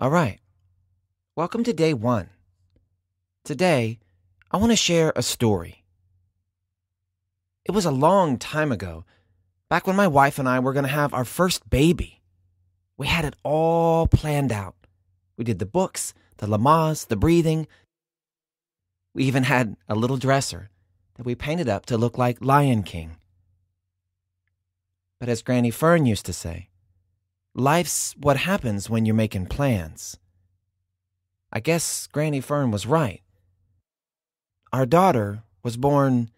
All right, welcome to day one. Today, I want to share a story. It was a long time ago, back when my wife and I were going to have our first baby. We had it all planned out. We did the books, the Lamaze, the breathing. We even had a little dresser that we painted up to look like Lion King. But as Granny Fern used to say, life's what happens when you're making plans. I guess Granny Fern was right. Our daughter was born,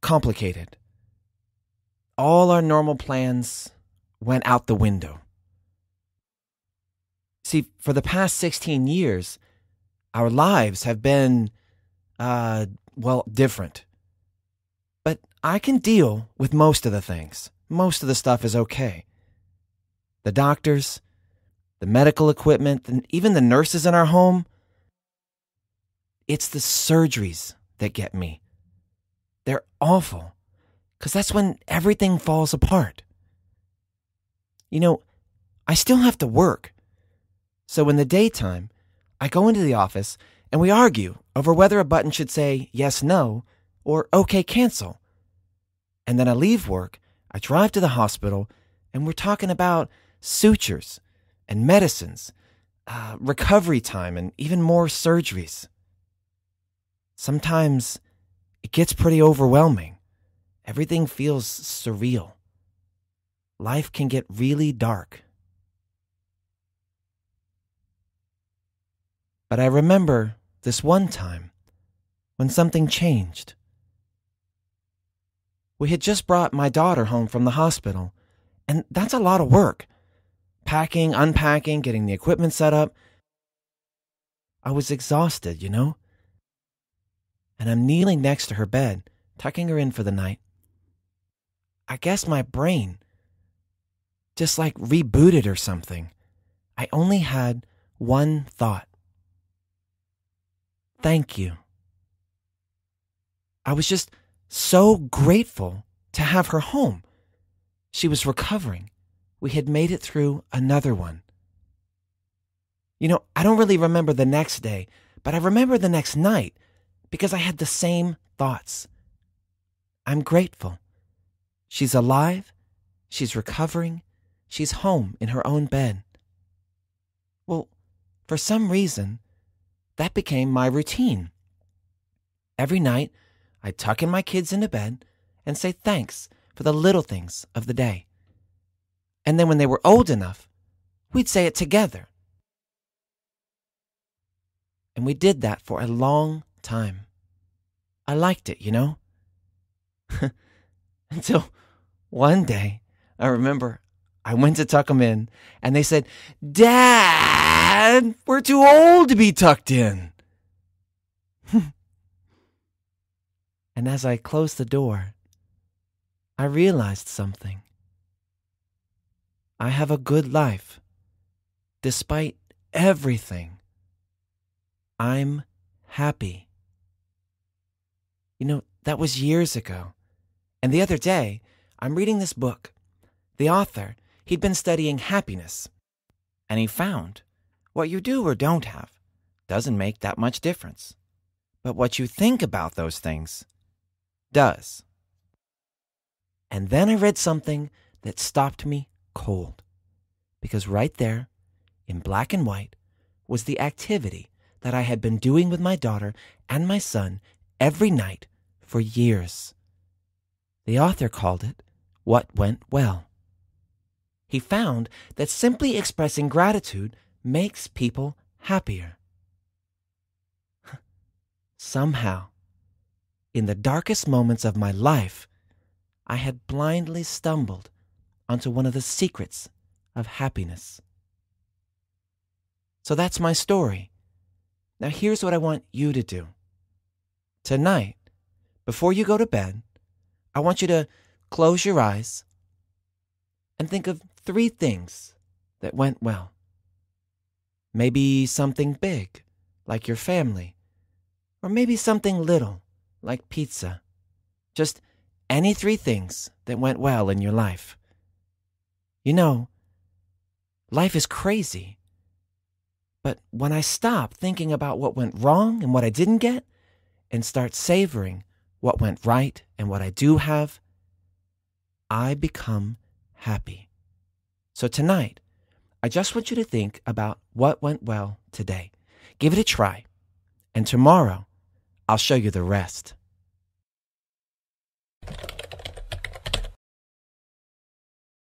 complicated. All our normal plans went out the window. See, for the past 16 years, our lives have been, different. But I can deal with most of the things. Most of the stuff is okay. The doctors, the medical equipment, and even the nurses in our home, it's the surgeries that get me. They're awful, because that's when everything falls apart. You know, I still have to work. So in the daytime, I go into the office and we argue over whether a button should say yes, no, or okay, cancel. And then I leave work, I drive to the hospital, and we're talking about sutures and medicines, recovery time, and even more surgeries. Sometimes it gets pretty overwhelming. Everything feels surreal. Life can get really dark. But I remember this one time when something changed. We had just brought my daughter home from the hospital, and that's a lot of work. Packing, unpacking, getting the equipment set up. I was exhausted, you know? And I'm kneeling next to her bed, tucking her in for the night. I guess my brain just rebooted or something. I only had one thought. Thank you. I was just so grateful to have her home. She was recovering. We had made it through another one. You know, I don't really remember the next day, but I remember the next night because I had the same thoughts. I'm grateful. She's alive. She's recovering. She's home in her own bed. Well, for some reason, that became my routine. Every night, I'd tuck in my kids into bed and say thanks for the little things of the day. And then when they were old enough, we'd say it together. And we did that for a long time. I liked it, you know? Until one day, I remember I went to tuck them in, and they said, "Dad, we're too old to be tucked in." And as I closed the door, I realized something. I have a good life, despite everything. I'm happy. You know, that was years ago. And the other day, I'm reading this book. The author, he'd been studying happiness. And he found what you do or don't have doesn't make that much difference. But what you think about those things does. And then I read something that stopped me cold. Because right there, in black and white, was the activity that I had been doing with my daughter and my son every night for years. The author called it What Went Well. He found that simply expressing gratitude makes people happier. Somehow, in the darkest moments of my life, I had blindly stumbled onto one of the secrets of happiness. So that's my story. Now here's what I want you to do. Tonight, before you go to bed, I want you to close your eyes and think of 3 things that went well. Maybe something big, like your family, or maybe something little, like pizza. Just any 3 things that went well in your life. You know, Life is crazy. But when I stop thinking about what went wrong and what I didn't get, and start savoring what went right and what I do have, I become happy. So tonight, I just want you to think about what went well today. Give it a try. And tomorrow, I'll show you the rest.